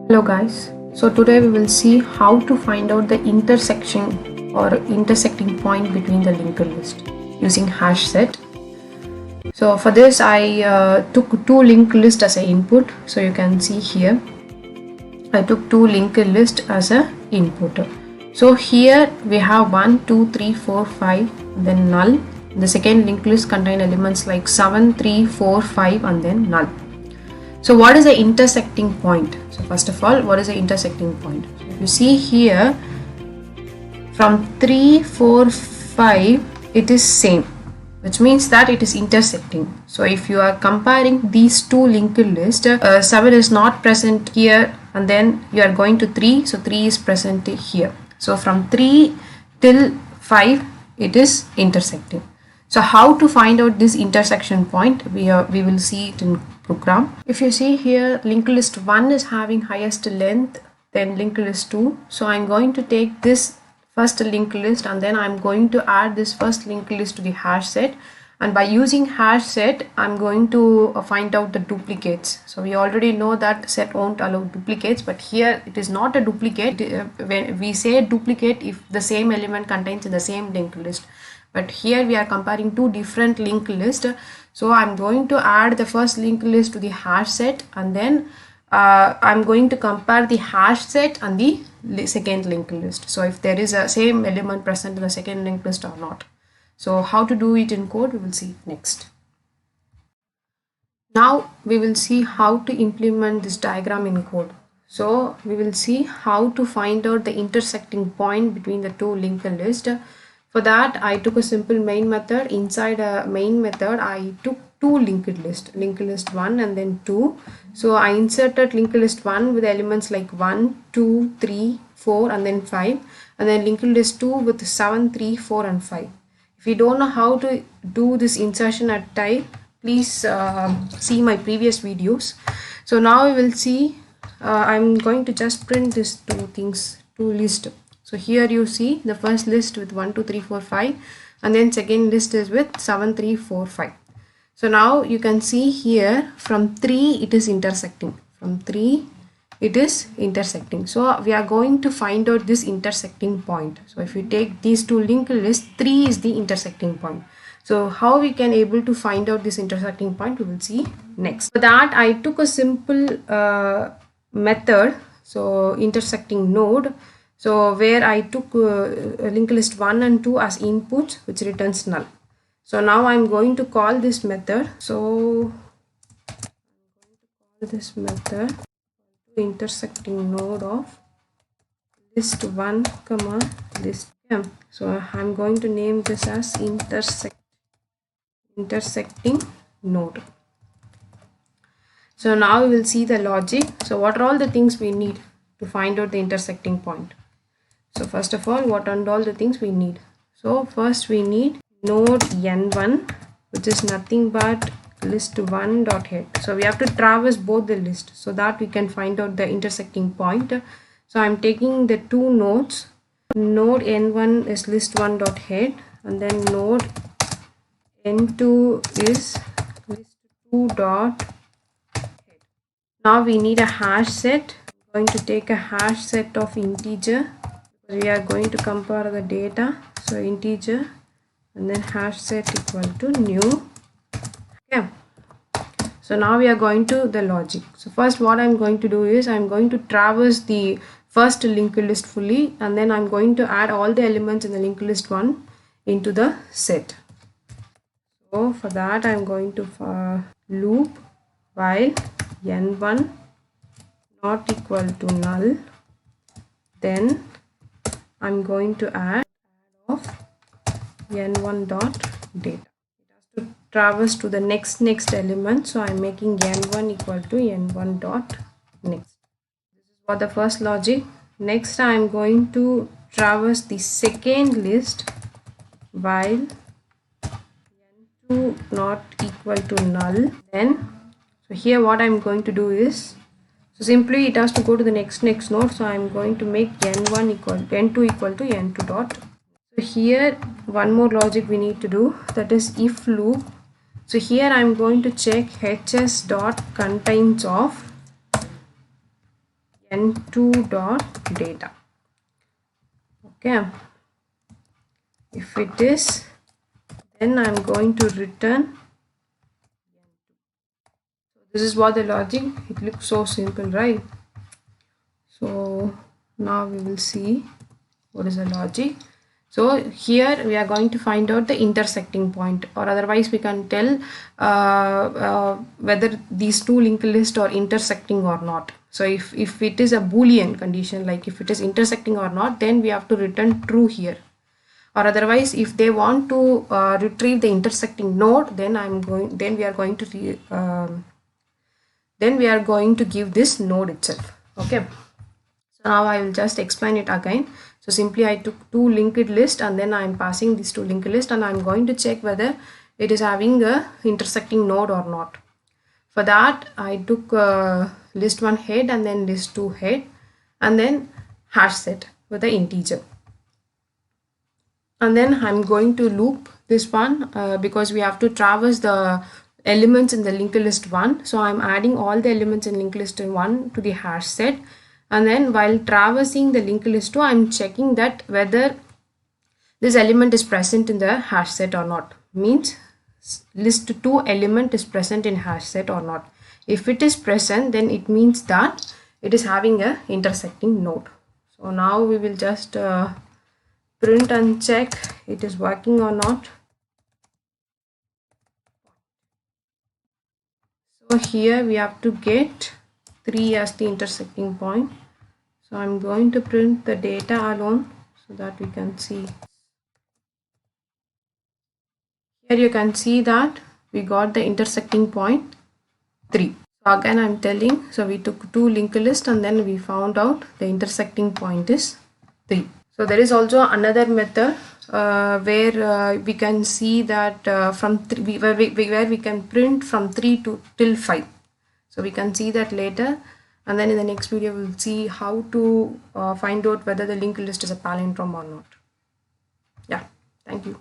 Hello guys, so today we will see how to find out the intersection or intersecting point between the linked list using hash set. So for this I took two linked list as an input. So you can see here I took two linked list as a input. So here we have 1, 2, 3, 4, 5, then null. The second linked list contain elements like 7, 3, 4, 5 and then null. So what is the intersecting point? So first of all, what is the intersecting point? So if you see here, from 3, 4, 5, it is same, which means that it is intersecting. So if you are comparing these two linked lists, 7 is not present here and then you are going to 3, so 3 is present here. So from 3 till 5, it is intersecting. So how to find out this intersection point? We will see it in program. If you see here, linked list 1 is having highest length, then linked list 2. So I'm going to take this first linked list and then I'm going to add this first linked list to the hash set. And by using hash set, I'm going to find out the duplicates. So we already know that set won't allow duplicates, but here it is not a duplicate. When we say duplicate, if the same element contains in the same linked list. But here we are comparing two different linked lists. So I'm going to add the first linked list to the hash set and then I'm going to compare the hash set and the second linked list. So if there is a same element present in the second linked list or not. So how to do it in code, we will see next. Now we will see how to implement this diagram in code. So we will see how to find out the intersecting point between the two linked lists. For that, I took a simple main method. Inside a main method, I took two linked list 1 and then 2. So I inserted linked list 1 with elements like 1, 2, 3, 4 and then 5, and then linked list 2 with 7, 3, 4 and 5. If you don't know how to do this insertion at type, please see my previous videos. So now we will see, I'm going to just print these two lists. So here you see the first list with 1, 2, 3, 4, 5 and then second list is with 7, 3, 4, 5. So now you can see here from 3 it is intersecting. From 3 it is intersecting. So we are going to find out this intersecting point. So if you take these two linked lists, 3 is the intersecting point. So how we can able to find out this intersecting point, we will see next. For that I took a simple method, so intersecting node. So where I took linked list 1 and 2 as inputs, which returns null. So now I'm going to call this method. So I'm going to call this method intersecting node of list 1 comma list m. So I'm going to name this as intersecting node. So now we will see the logic. So what are all the things we need to find out the intersecting point? So first of all, what are all the things we need? So first we need node n1, which is nothing but list1 dot head. So we have to traverse both the list so that we can find out the intersecting point. So I'm taking the two nodes. Node n1 is list1 dot head and then node n2 is list2 dot head. Now we need a hash set. I'm going to take a hash set of integer. We are going to compare the data, so integer and then hash set equal to new. Okay, so now we are going to the logic. So first what I'm going to do is I'm going to traverse the first linked list fully and then I'm going to add all the elements in the linked list 1 into the set. So for that I'm going to loop while n1 not equal to null, then I'm going to add of n1 dot data. It has to traverse to the next element, so I'm making n1 equal to n1 dot next. This is for the first logic. Next I'm going to traverse the second list while n2 not equal to null. Then so here what I'm going to do is, so simply it has to go to the next node. So I'm going to make n2 equal to n2 dot. So here one more logic we need to do, that is if loop. So here I'm going to check hs dot contains of n2 dot data. Okay, if it is, then I'm going to return. So this is what the logic, it looks so simple, right? So now we will see what is the logic. So here we are going to find out the intersecting point, or otherwise we can tell whether these two linked lists are intersecting or not. So if it is a Boolean condition, like if it is intersecting or not, then we have to return true here. Or otherwise, if they want to retrieve the intersecting node, then we are going to give this node itself. Okay. So now I will just explain it again. So simply I took two linked list and then I am passing these two linked list and I am going to check whether it is having a intersecting node or not. For that I took list 1 head and then list 2 head and then hash set with the integer. And then I'm going to loop this one because we have to traverse the elements in the linked list 1. So I'm adding all the elements in linked list 1 to the hash set. And then while traversing the linked list 2, I'm checking that whether this element is present in the hash set or not. Means list 2 element is present in hash set or not. If it is present, then it means that it is having a intersecting node. So now we will just print and check it is working or not. So here we have to get 3 as the intersecting point. So I'm going to print the data alone so that we can see. Here you can see that we got the intersecting point 3. So again I'm telling, so we took two linked lists and then we found out the intersecting point is 3. So there is also another method where we can see that where we can print from 3 till 5. So we can see that later, and then in the next video we'll see how to find out whether the linked list is a palindrome or not. Yeah, thank you.